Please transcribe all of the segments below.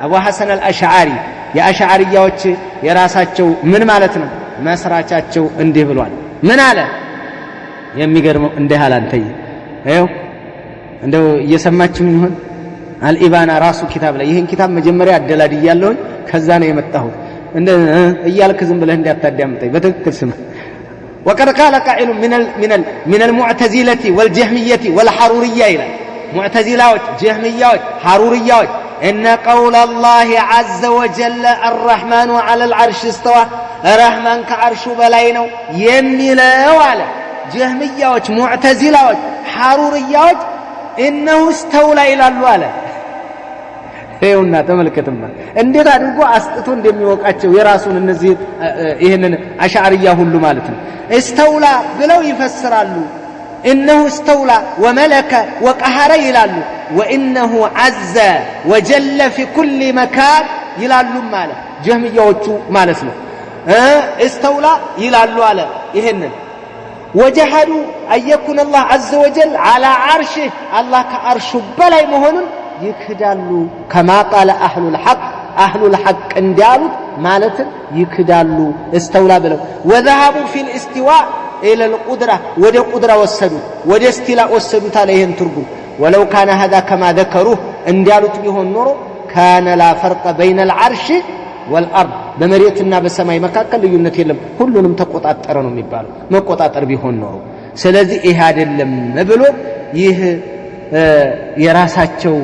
አቡ ሐሰን አልአሽዓሪ የአሽዓሪያዎች የራሳቸው ምን ማለት ነው መስራቻቸው እንዲህ ብሏል። ምን አለ? የሚገርመው እንዲህ አለ። አንተይ አይው እንደው እየሰማችሁ ይሆን? አልኢባና ራሱ ኪታብ ላይ ይሄን ኪታብ መጀመሪያ አደላድያለሁ ከዛ ነው የመጣሁት እንደ እያልክ ዝም ብለህ እንዲያታዳምጠኝ በትክክል ስማ። وقد قال قائل من المعتزلة والجهمية والحرورية إلى معتزلة جهمية حرورية إن قول الله عز وجل الرحمن على العرش استوى الرحمن كعرش بلاينو يميله على جهمية معتزلة حرورية إنه استولى إلى الوالد ይኸውና ተመልከተማ እንዴት አድርጎ አስጥቶ እንደሚወቃቸው የራሱን እነዚህ ይሄንን አሽዓሪያ ሁሉ ማለት ነው استولى ብለው ይፈስራሉ። انه استولى وملك وقهر ይላሉ وانه عز وجل في كل مكان ይላሉ ማለት ጀህሚያዎቹ ማለት ነው። استولى ይላሉ አለ ይሄንን وجحدوا ان يكون الله عز وجل على عرشه الله كعرش በላይ መሆኑን ይክዳሉ። كما قال اهل الحق እንዳሉት ማለት ይክዳሉ استولى ብለው وذهبوا في الاستواء الى القدره ወደ ቁድራ ወሰዱት ወደ استيلاء ወሰዱት አለ ይሄን ትርጉም ولو كان هذا كما ذكروه እንዳሉት ቢሆን ኖሮ كان لا فرق بين العرش والارض በመሬትና በሰማይ መካከል ልዩነት የለም ሁሉንም ተቆጣጣረ ነው የሚባለው መቆጣጣር ቢሆን ኖሮ ስለዚህ ይሄ አይደለም ብሎ ይህ የራሳቸው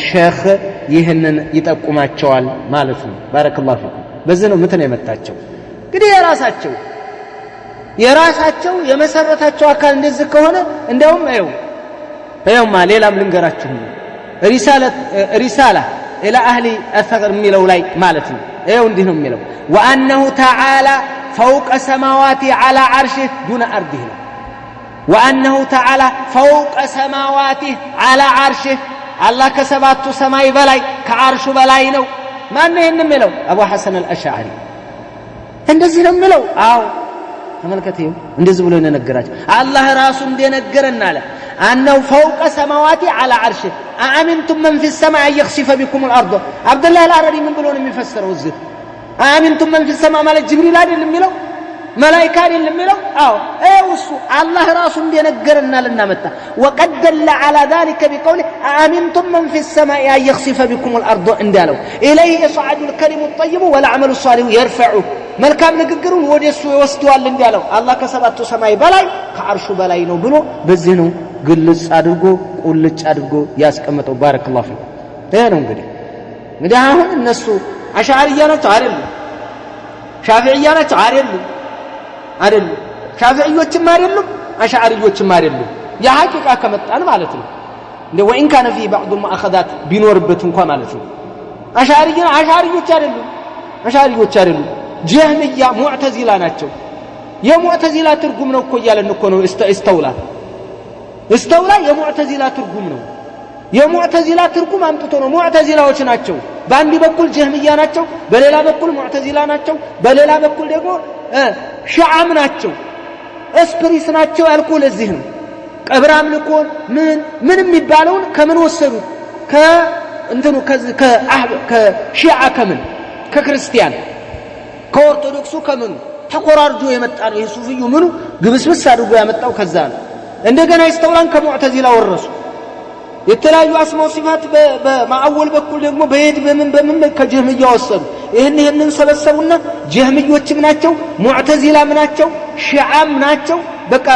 ሼኽ ይህንን ይጠቁማቸዋል ማለት ነው። ባረከላሁ ፊኩም በዚህ ነው ምንተነ የመጣቸው እንግዲህ የራሳቸው የመሰረታቸው አካል እንደዚህ ከሆነ እንደውም አይውማ ሌላም ልንገራችሁ ሪሳላ الى اهل الثغر የሚለው ላይ ማለት ነው እንዲህ ነው የሚለው وانه تعالى فوق سماواته على عرشه دون ارضه وانه تعالى فوق سماواته على عرشه الله كسبات سماي بلاي كعرش بلاي ነው ማን ነው የሚለው አቡ ሐሰን አልአሽዓሪ እንደዚህ ነው የሚለው አው ተመልከቱ እንደዚህ ብሎ የነገራቸው አላህ ራሱ እንደነገረና አለ انه فوق سماواته على عرشه امنتم من في السماء يخسف بكم الارض عبد الله العربي من ብሎ ነው የሚፈሰረው እዚህ امنتم من في السماء ማለት ጅብሪል አይደለም የሚለው ملائكه አይደለም የሚለው አው እሱ አላህ ራሱ እንደነገረና ለናመጣ وقد دل على ذلك بقوله امنتم من في السماء يخسف بكم الارض እንዳለው اليه يصعد الكلم الطيب والعمل الصالح يرفعه መልካም ንግግሩን ወደሱ ይወስደዋል እንዳለው አላህ ከሰባቱ ሰማይ በላይ ከአርሹ በላይ ነው ብሎ በዚህ ነው ግልጽ አድርጎ ቁልጭ አድርጎ ያስቀመጠው። ባረከላሁ ፊክ ይሄ ነው እንግዲህ አሁን እነሱ አሽዓሪያ ናቸው አይደል? ሻፊዒያ ናቸው አይደል? ሻፊዒዮችም አይደሉም አሽዓሪዮችም አይደሉም። የሐቂቃ ከመጣን ማለት ነው እንደ ወይን ካነ في بعض المؤاخذات ቢኖርበት እንኳን ማለት ነው አሽዓሪዮች አይደሉም ጀህሚያ ሙዕተዚላ ናቸው። የሙዕተዚላ ትርጉም ነው እኮ ያለን እኮ ነው استولى የሙዕተዚላ ትርጉም ነው። የሙዕተዚላ ትርጉም አምጥቶ ነው ሙዕተዚላዎች ናቸው። በአንድ በኩል ጀህሚያ ናቸው፣ በሌላ በኩል ሙዕተዚላ ናቸው፣ በሌላ በኩል ደግሞ ሺዓም ናቸው፣ እስፕሪስ ናቸው ያልኩ ለዚህ ነው። ቀብር አምልኮ ምን የሚባለውን ከምን ወሰዱት? ከእንትኑ ከሺዓ ከምን ከክርስቲያን ከኦርቶዶክሱ ከምን ተቆራርጆ የመጣ ነው። የሱፊዩ ምኑ ግብስብስ አድርጎ ያመጣው ከዛ ነው። እንደገና ይስተውላን ከሙዕተዚላ ወረሱ። የተለያዩ አስማው ሲፋት በማአወል በኩል ደግሞ በየድ በምን ከጀህሚያ ወሰዱ። ይሄንን ሰበሰቡና ጀህሚዮችም ናቸው ሙዕተዚላም ናቸው ሺዓም ናቸው። በቃ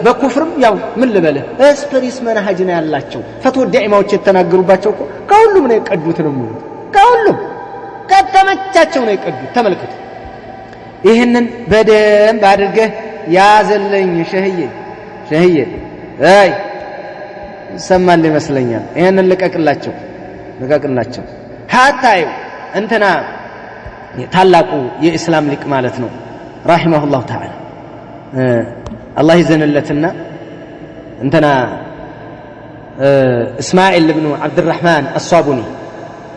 በኩፍርም ያው ምን ልበለ እስፕሪስ መንሃጅ ነው ያላቸው። ፈትዋ ዳኢማዎች የተናገሩባቸው እኮ ከሁሉም ነው የቀዱት ነው የሚሉት። ከሁሉም ከተመቻቸው ነው የቀዱት። ተመልከቱ። ይሄንን በደንብ አድርገህ ያዘለኝ ሸህዬ አይ ሰማል ይመስለኛል። ይሄንን ልቀቅላቸው ሀታዩ እንትና ታላቁ የእስላም ሊቅ ማለት ነው ረሂመሁላህ ተዓላ አላህ ይዘንለትና እንትና እስማኤል ኢብኑ አብዱራህማን አሷቡኒ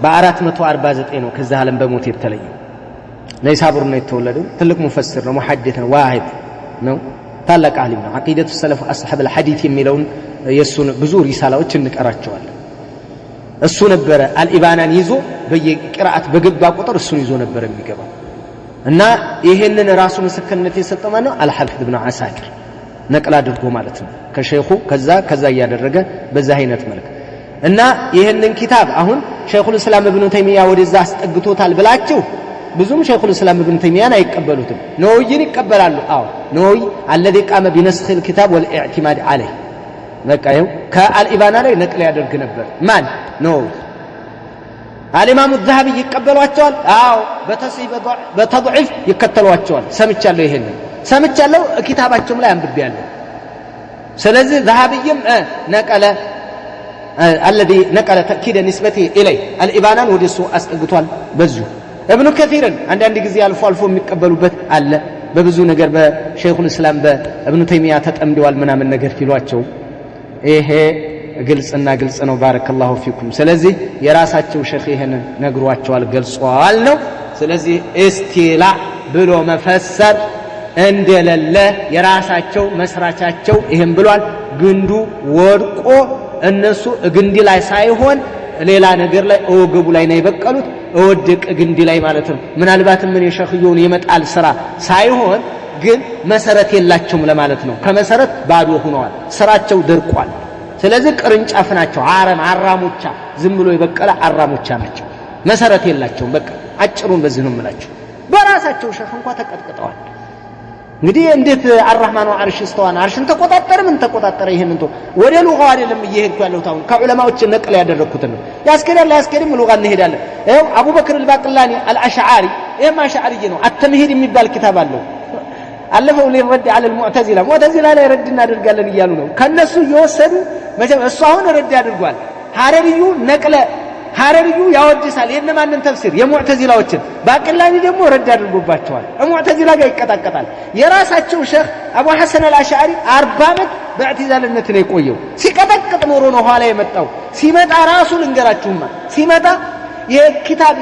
በ449 ነው ከዛ ዓለም በሞት የተለየው። ለይሳቡር ነው የተወለደው። ትልቅ ሙፈሲር ነው፣ ሙሐዲስ ነው፣ ዋሂድ ነው፣ ታላቅ ዓሊም ነው። አቂደቱ ሰለፍ አስሐብ አልሐዲስ የሚለውን የሱን ብዙ ሪሳላዎች እንቀራቸዋለን። እሱ ነበር አልኢባናን ይዞ በየቂራአት በገባ ቁጥር እሱን ይዞ ነበር የሚገባው እና ይሄንን ራሱ ምስክርነት የሰጠው ማን ነው አልሐፊዝ ኢብኑ አሳኪር ነቅል አድርጎ ማለት ነው ከሼኹ ከዛ ያደረገ በዛ አይነት መልክ እና ይሄንን ኪታብ አሁን ሸይኹል እስላም ኢብኑ ተይሚያ ወደዛ አስጠግቶታል ብላችሁ ብዙም ሸይኹል እስላም ኢብኑ ተይሚያን አይቀበሉትም ነውይን ይቀበላሉ አዎ ነውይ الذي قام بنسخ الكتاب والاعتماد عليه በቃ ይኸው ከአልኢባና ላይ ነቅል ያደርግ ነበር ማን ነው አልኢማሙ الذهبي ይቀበሏቸዋል አዎ በተضعيف ይከተሏቸዋል ሰምቻለሁ ይሄንን ሰምቻለሁ ኪታባቸውም ላይ አንብቤያለሁ ስለዚህ ذهبيም ነቀለ الذي نقل تأكيد نسبته إليه الإبانان ودسو أسقطوال بزو ابن كثير عند ጊዜ አልፎ የሚቀበሉበት አለ በብዙ ነገር በሸይኹል እስላም በእብኑ ተይሚያ ተጠምደዋል ምናምን ነገር ይሏቸው ይሄ ግልጽ ነው ባረከላሁ ፊኩም ስለዚህ የራሳቸው ሸይኽ ይሄንን ነግሯቸዋል ገልጿል ነው ስለዚህ እስቲላ ብሎ መፈሰር እንደሌለ የራሳቸው መስራቻቸው ይሄን ብሏል ግንዱ ወድቆ እነሱ ግንዲ ላይ ሳይሆን ሌላ ነገር ላይ ወገቡ ላይ ነው የበቀሉት ወድቅ ግንዲ ላይ ማለት ነው ምናልባት ምን የሸኽዩን የመጣል ስራ ሳይሆን ግን መሰረት የላቸውም ለማለት ነው ከመሰረት ባዶ ሆነዋል ስራቸው ደርቋል ስለዚህ ቅርንጫፍ ናቸው አራሞቻ ዝም ብሎ የበቀለ አራሞቻ ናቸው መሰረት የላቸውም በቃ አጭሩን በዚህ ነው የምላችሁ በራሳቸው ሸኽ እንኳን ተቀጥቅጠዋል እንግዲህ እንዴት አርህማኑ አርሽ استوان አርሽን ተቆጣጣረ ምን ተቆጣጣረ ይሄንን ተው ወደ ሉጋው አይደለም እየሄድኩ ያለው ታው ከዑለማዎች ነቅል ያደረኩት ነው ያስከዳል ሉጋ እንሄዳለን ይሄው አቡበክር አልባቅላኒ አልአሽዓሪ ይሄማ አሽዓሪ ነው አተምሂድ የሚባል ኪታብ አለው አለፈው ሊረድ على المعتزله ላይ ረድ እናደርጋለን እያሉ ነው ከነሱ እየወሰዱ መቼም እሱ አሁን ረድ ያደርጋል ሐረሪዩ ያወድሳል የነማንን ተፍሲር የሙዕተዚላዎችን ባቅላኒ ደግሞ ረድ አድርጎባቸዋል ሙዕተዚላ ጋር ይቀጣቀጣል የራሳቸው ሸኽ አቡ ሐሰን አልአሽዓሪ 40 ዓመት በእዕትዛልነት ነው የቆየው ሲቀጠቅጥ ኖሮ ነው ኋላ የመጣው ሲመጣ ራሱ ልንገራችሁማ ሲመጣ የኪታብ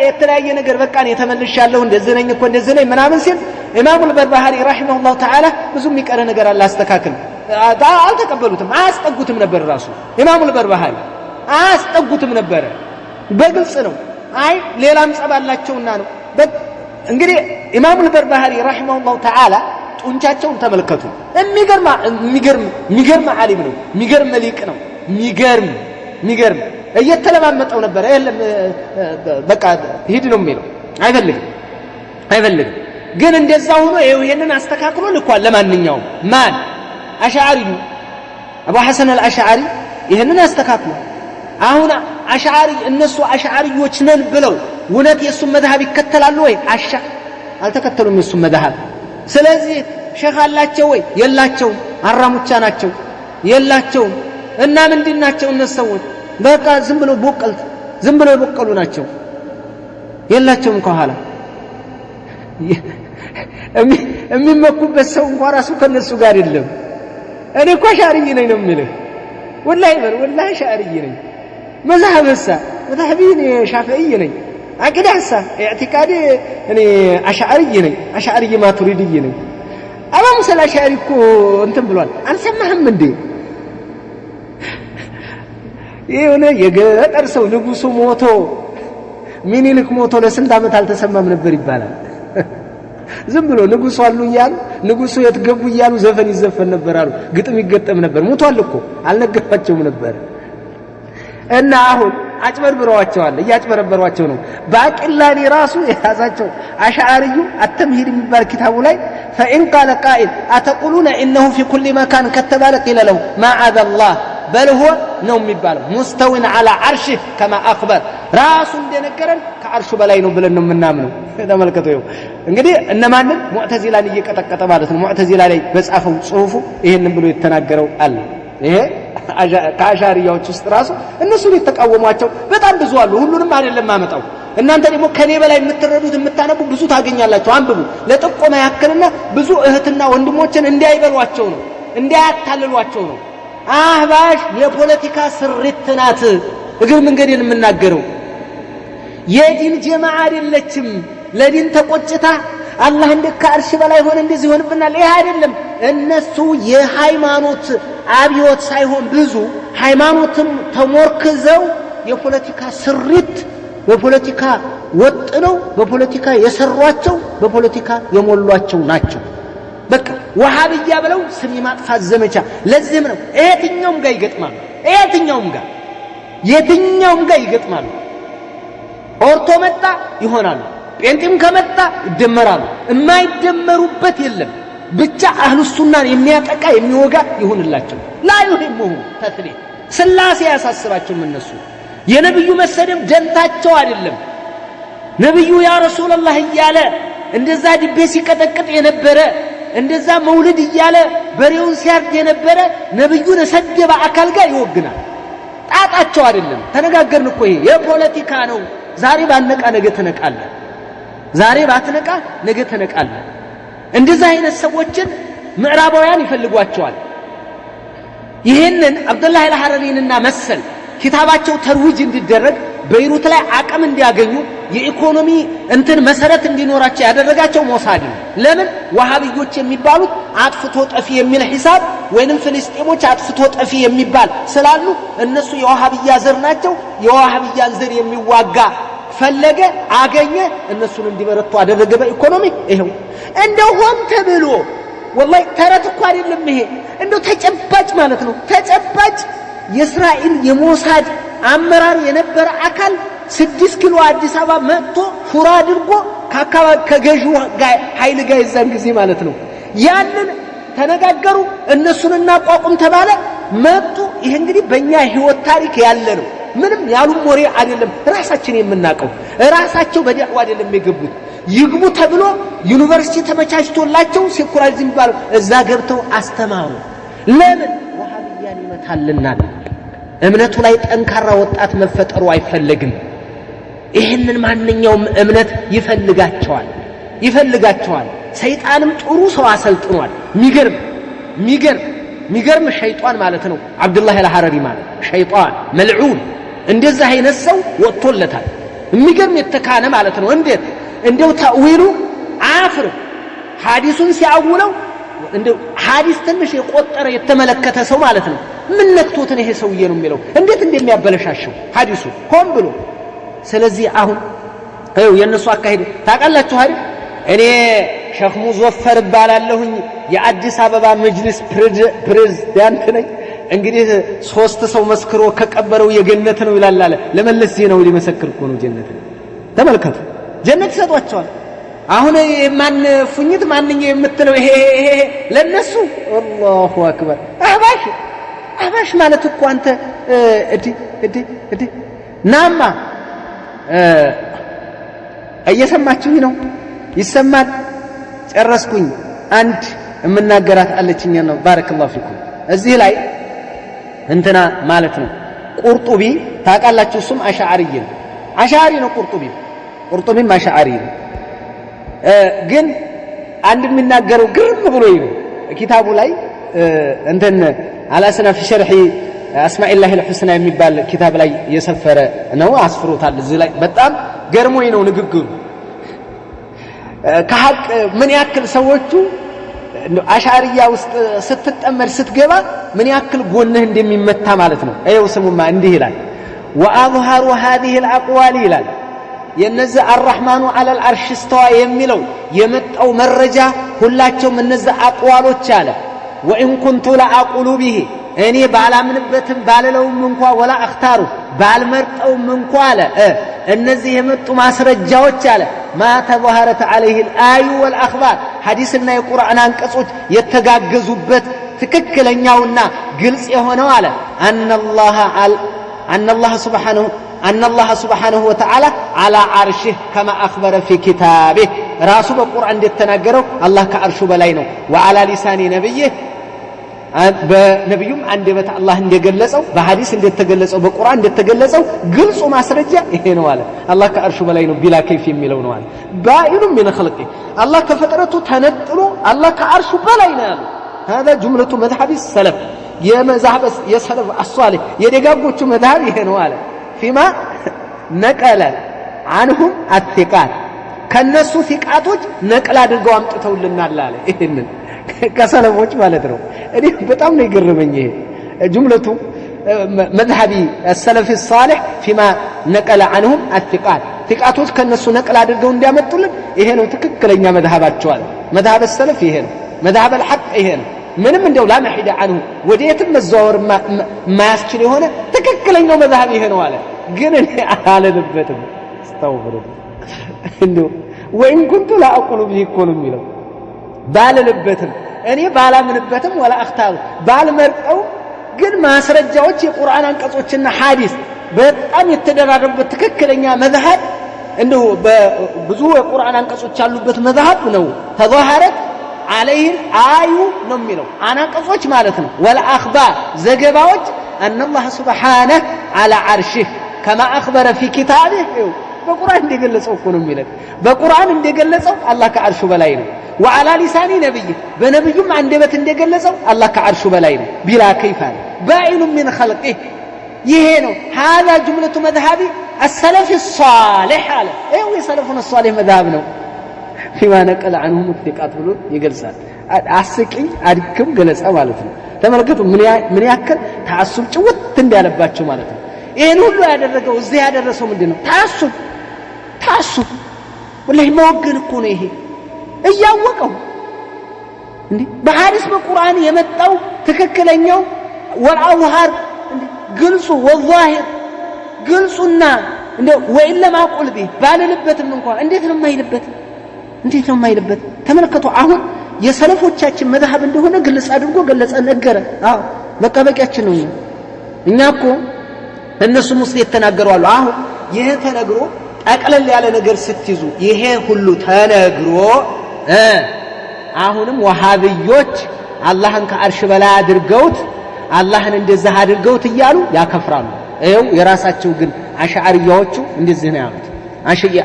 የተለያየ ነገር በቃ ነው የተመልሻለሁ እንደዚህ ነኝ ምናምን ሲል ኢማሙ አልበርባሃሪ ረሂመሁላህ ተዓላ ብዙ የሚቀር ነገር አላስተካክል አልተቀበሉትም አያስጠጉትም ነበር ራሱ ኢማሙ አልበርባሃሪ አያስጠጉትም ነበር በግልጽ ነው አይ ሌላም ጸባላቸውና ነው እንግዲህ ኢማሙ አልበርባሃሪ ረሂመሁላህ ተዓላ ጡንቻቸውን ተመልከቱ የሚገርም ዓሊም ነው የሚገርም ሊቅ ነው የሚገርም እየተለማመጠው ነበር አይደለም በቃ ሂድ ነው የሚለው አይፈልግም ግን እንደዛ ሆኖ ይሄንን አስተካክሎ ልኳል ለማንኛውም ማን አሽዓሪ አቡ ሐሰን አልአሽዓሪ ይሄንን አስተካክሎ አሁን አሽዓሪ እነሱ አሽዓሪዎች ነን ብለው ወነት የሱን መذهب ይከተላሉ ወይ አልተከተሉም የሱን መذهب ስለዚህ ሸኽ አላቸው ወይ የላቸው አራሙቻ ናቸው የላቸው እና ምንድናቸው እነሱ በቃ ዝም ብሎ የበቀሉ ናቸው የላቸውም ከኋላ የሚመኩበት ሰው እንኳን ራሱ ከነሱ ጋር አይደለም እኔ እኮ ሻርይ ነኝ ነው የሚለው ወላሂ ሻርይ ነኝ مذهبي شافعي ነኝ አቂዳሳ ኢዕቲቃዲ እኔ አሽዓሪ ማቱሪዲ ነኝ አባሙ ሰላሻሪ እኮ እንትን ብሏል አልሰማህም እንዴ የሆነ የገጠር ሰው ንጉሱ ሞቶ ሚኒልክ ሞቶ ለስንት ዓመት አልተሰማም ነበር ይባላል ዝም ብሎ ንጉሱ አሉ ይያሉ ንጉሱ የትገቡ ይያሉ ዘፈን ይዘፈን ነበር አሉ ግጥም ይገጠም ነበር ሞቷል እኮ አልነገራቸውም ነበር እና አሁን አጭበርብረዋቸዋል እያጭበረበሯቸው ነው ባቂላኒ ራሱ የያዛቸው አሽዓሪዩ አተምሂድ የሚባል ኪታቡ ላይ فإن قال قائل أتقولون إنه في كل مكان كتبال قيل له ما عذا الله بل هو نوم የሚባለው مستو على عرشه كما أخبر ራሱ እንደነገረን ከአርሹ በላይ ነው ብለን ነው የምናምነው ተመልከቱ እንግዲህ እነማንን ሙዕተዚላን እየቀጠቀጠ ማለት ነው ሙዕተዚላ ላይ በጻፈው ጽሁፉ ይሄንን ብሎ የተናገረው አለ ይሄ ከአሻሪያዎች ውስጥ ራሱ እነሱ ሊተቃወሟቸው በጣም ብዙ አሉ ሁሉንም አይደለም ማመጣው እናንተ ደግሞ ከኔ በላይ የምትረዱት የምታነቡ ብዙ ታገኛላችሁ አንብቡ ለጥቆማ ያክልና ብዙ እህትና ወንድሞችን እንዳይበሏቸው ነው እንዳያታልሏቸው ነው አህባሽ የፖለቲካ ስሪት ናት እግር መንገድን የምናገረው የዲን ጀማዓ አይደለችም ለዲን ተቆጭታ አላህ እንደካርሽ በላይ ሆነ እንደዚህ ሆነብናል ይሄ አይደለም እነሱ የሃይማኖት አብዮት ሳይሆን ብዙ ሃይማኖትም ተሞርክዘው የፖለቲካ ስሪት በፖለቲካ ወጥነው በፖለቲካ የሰሯቸው በፖለቲካ የሞሏቸው ናቸው። በቃ ወሃብያ ብለው ስም ማጥፋት ዘመቻ። ለዚህም ነው የትኛውም ጋር ይገጥማሉ። የትኛውም ጋር ይገጥማሉ። ኦርቶ መጣ ይሆናሉ፣ ጴንጤም ከመጣ ይደመራሉ። የማይደመሩበት የለም። ብቻ አህሉ ሱናን የሚያጠቃ የሚወጋ ይሁንላቸው። ላ ይሁንሙሁ ተትሊ ስላሴ ያሳስባቸውም እነሱ የነብዩ መሰደብ ደንታቸው አይደለም። ነብዩ ያ ረሱላህ እያለ እንደዛ ድቤ ሲቀጠቅጥ የነበረ እንደዛ መውሊድ እያለ በሬውን ሲያርድ የነበረ ነብዩን ሰደበ አካል ጋር ይወግናል። ጣጣቸው አይደለም። ተነጋገርን እኮ ይሄ የፖለቲካ ነው። ዛሬ ባነቃ ነገ ተነቃለ። ዛሬ ባትነቃ ነገ ተነቃለ። እንደዛ አይነት ሰዎችን ምዕራባውያን ይፈልጓቸዋል። ይሄንን አብዱላህ አልሐረሪንና መሰል ኪታባቸው ተርዊጅ እንዲደረግ በይሩት ላይ አቅም እንዲያገኙ የኢኮኖሚ መሰረት እንዲኖራቸው ያደረጋቸው ሞሳድ ነው። ለምን ወሃቢዮች የሚባሉት አጥፍቶ ጠፊ የሚል ሂሳብ ወይንም ፍልስጤሞች አጥፍቶ ጠፊ የሚባል ስላሉ እነሱ የወሃቢያ ዘር ናቸው። የወሃቢያን ዘር የሚዋጋ ፈለገ አገኘ፣ እነሱን እንዲበረቱ አደረገ በኢኮኖሚ። ይሄው እንደው ሆን ተብሎ ወላሂ ተረት እኮ አይደለም ይሄ፣ እንደው ተጨባጭ ማለት ነው። ተጨባጭ የእስራኤል የሞሳድ አመራር የነበረ አካል 6 ኪሎ አዲስ አበባ መጥቶ ሹራ አድርጎ ከገዢው ኃይል ጋር የዛን ጊዜ ማለት ነው ያንን ተነጋገሩ። እነሱን እናቋቁም ተባለ፣ መጡ። ይሄ እንግዲህ በእኛ ህይወት ታሪክ ያለ ነው። ምንም ያሉም ወሬ አይደለም። ራሳችን የምናቀው ራሳቸው በዲዕዋ አይደለም የገቡት። ይግቡ ተብሎ ዩኒቨርሲቲ ተመቻችቶላቸው ሴኩላሪዝም ባለው እዛ ገብተው አስተማሩ። ለምን ወሃቢያን ይመታልናል። እምነቱ ላይ ጠንካራ ወጣት መፈጠሩ አይፈለግም። ይሄንን ማንኛውም እምነት ይፈልጋቸዋል። ሰይጣንም ጥሩ ሰው አሰልጥኗል። ሚገርም ሸይጣን ማለት ነው አብዱላህ አልሐረሪ ማለት ሸይጣን መልዑን እንደዛ አይነት ሰው ወጥቶለታል። ሚገርም የተካነ ማለት ነው። እንዴት እንደው ተእዊሉ አፍር ሐዲሱን ሲያውለው እንደው ሐዲስ ትንሽ የቆጠረ የተመለከተ ሰው ማለት ነው። ምን ነክቶትን ይሄ ሰውዬ ነው የሚለው እንዴት እንደሚያበለሻሸው ሐዲሱ ሆን ብሎ። ስለዚህ አሁን ይኸው የነሱ አካሄድ ታውቃላችሁ አይደል? እኔ ሼኽ ሙዘፈር ባላለሁኝ የአዲስ አበባ መጅሊስ ፕሬዝዳንት ነኝ። እንግዲህ 3 ሰው መስክሮ ከቀበረው የገነት ነው ይላል አለ። ለመለስ ዜናዊ ሊመሰክር እኮ ነው ጀነት። ተመልከቱ፣ ጀነት ይሰጧቸዋል። አሁን ማን ፉኝት ማንኛው የምትለው ይሄ ለነሱ አላሁ አክበር። አህባሽ ማለት እኮ አንተ ናማ እየሰማችሁኝ ነው? ይሰማል? ጨረስኩኝ። አንድ የምናገራት አለችኝ ነው። ባረከላሁ ፊኩም። እዚህ ላይ እንትና ማለት ነው ቁርጡቢ ታውቃላችሁ? እሱም አሻዓሪ ነው። ቁርጡቢም አሻዓሪ ነው። ግን አንድ የሚናገረው ግርም ብሎኝ ነው ኪታቡ ላይ አላስና في شرح اسماء الله الحسنى የሚባል ኪታብ ላይ የሰፈረ ነው። አስፍሮታል። እዚህ ላይ በጣም ገርሞኝ ነው ንግግሩ። ከሐቅ ምን ያክል ሰዎቹ አሻሪያ ውስጥ ስትጠመድ ስትገባ ምን ያክል ጎንህ እንደሚመታ ማለት ነው። አይው ስሙማ እንዲህ ይላል وأظهر هذه الأقوال ይላል የነዚህ الرحمن على العرش استوى የሚለው የመጣው መረጃ ሁላቸውም እነዚህ አቅዋሎች አለ وإن كنت لأقول به እኔ ባላምንበትም ባልለውም እንኳን ወላ اختارو ባልመርጠውም እንኳን አለ እነዚህ የመጡ ማስረጃዎች አለ ما تظهرت عليه الآي والأخبار ሐዲስና የቁርአን አንቀጾች የተጋገዙበት ትክክለኛውና ግልጽ የሆነው አለ أن الله سبحانه وتعالى على عرشه كما أخبر في كتابه راسو بالقرآن እንደተናገረው الله كعرشه በላይ ነው وعلى لسان نبيه በነብዩም አንደበት አላህ እንደገለጸው በሐዲስ እንደተገለጸው በቁርአን እንደተገለጸው ግልጹ ማስረጃ ይሄ ነው አለ። አላህ ከአርሹ በላይ ነው ቢላ ከይፍ የሚለው ነው አለ። ባኢኑ من خلقه አላህ ከፈጠረቱ ተነጥሎ አላህ ከአርሹ በላይ ነው አለ። هذا جملة مذهب السلف የመዛህብ የሰለፍ አሷሊህ የደጋጎቹ መዛህብ ይሄ ነው አለ። فيما نقل عنهم الثقات ከነሱ ثقاتዎች ነቅል አድርገው አምጥተውልናል አለ። ይሄንን ከሰለፎች ማለት ነው። እኔ በጣም ነው ይገርመኝ ይሄ ጁምለቱ مذهب السلف الصالح فيما نقل عنهم الثقات ثقاتوች ከነሱ ነቅል አድርገው እንዲያመጡልን ይሄ ነው ትክክለኛ መذهባቸው አለ መذهب السلف ይሄ ነው مذهب الحق ይሄ ነው ምንም እንደው لا محيد عنه ወዴትም መዘዋወር ማያስችል የሆነ ትክክለኛው መذهب ይሄ ነው አለ ግን እኔ አላለበትም استغفر እንደው وإن كنت لا أقول به كل የሚለው ባለልበትም እኔ ባላምንበትም ولا اختار ባልመርጠው ግን ማስረጃዎች የቁርአን አንቀጾችና ሐዲስ በጣም የተደራረቡበት ትክክለኛ መذهب እንደው በብዙ የቁርአን አንቀጾች ያሉበት መذهب ነው ተظاهرت عليه አዩ ነው የሚለው አንቀጾች ማለት ነው والأخبار ዘገባዎች أن الله سبحانه على عرشه كما أخبر في كتابه በቁርአን እንደገለጸው እኮ ነው የሚለው በቁርአን እንደገለጸው አላህ ከአርሹ በላይ ነው وعلى لسان نبيه بنبيهم አንደበት እንደገለጸው አላህ ከአርሹ በላይ ነው بلا كيف باين من خلقه ይሄ ነው هذا جملة مذهب السلف الصالح على ايوه سلفنا الصالح مذهب ነው فيما نقل عنهم الثقات ብሎ ይገልጻል አስቂኝ አድክም ገለጻ ማለት ነው ተመልከቱ ምን ያክል ተዓሱብ ጭውት እንዳለባቸው ማለት ነው ይሄን ሁሉ ያደረገው እዚህ ያደረሰው ምንድነው ተዓሱብ ወላሂ መወገን እኮ ነው ይሄ እያወቀው እንዴ በሐዲስ በቁርአን የመጣው ትክክለኛው ወልአውሃር ግልጹ ወዛሂር ግልጹና እንደ ወይላ ማቁል ቢ ባለልበትም እንኳን እንዴት ነው የማይልበት ተመልከቱ አሁን የሰለፎቻችን መذهب እንደሆነ ግልጽ አድርጎ ገለጸ ነገረ አዎ መቀበቂያችን ነው እኛ እኮ እነሱ ሙስሊም የተናገሩ አሉ አሁን ይሄ ተነግሮ ጠቅለል ያለ ነገር ስትይዙ ይሄ ሁሉ ተነግሮ አሁንም ወሃቢዮች አላህን ከአርሽ በላይ አድርገውት አላህን እንደዛ አድርገውት እያሉ ያከፍራሉ ይሄው የራሳቸው ግን አሽዓሪያዎቹ እንደዚህ ነው ያሉት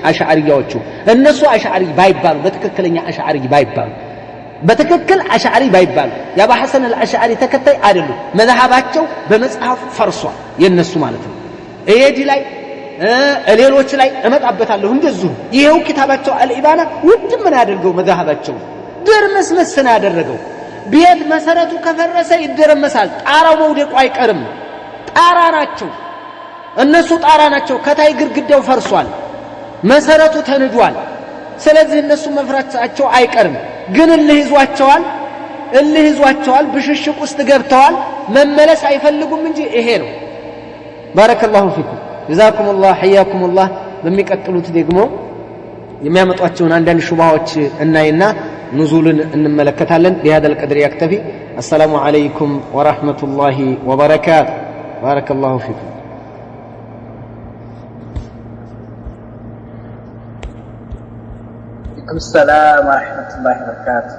አሽዓሪያዎቹ እነሱ አሽዓሪ ባይባሉ በትክክለኛ አሽዓሪ ባይባሉ በትክክል አሽዓሪ ባይባሉ የአባ ሐሰን አልአሽዓሪ ተከታይ አይደሉም መذهባቸው በመጽሐፍ ፈርሷል የነሱ ማለት ነው እየዲ ላይ ሌሎች ላይ እመጣበታለሁ እንደዚሁ ይሄው ኪታባቸው አልኢባና ውድ ምን አድርገው መذهባቸው ድርመስመስ ነው ያደረገው ቤት መሰረቱ ከፈረሰ ይደረመሳል ጣራው መውደቁ አይቀርም ጣራ ናቸው እነሱ ጣራ ናቸው ከታይ ግርግዳው ፈርሷል መሰረቱ ተንዷል ስለዚህ እነሱ መፍራታቸው አይቀርም ግን እልህ ይዟቸዋል ብሽሽቅ ውስጥ ገብተዋል መመለስ አይፈልጉም እንጂ ይሄ ነው ባረከላሁ ፊኩም جزاكم الله حياكم الله በሚቀጥሉት ደግሞ የሚያመጧቸውን አንዳንድ ሹባዎች እናይና نزولን እንመለከታለን بهذا القدر يكتفي السلام عليكم ورحمة الله وبركاته بارك الله فيكم السلام ورحمة الله وبركاته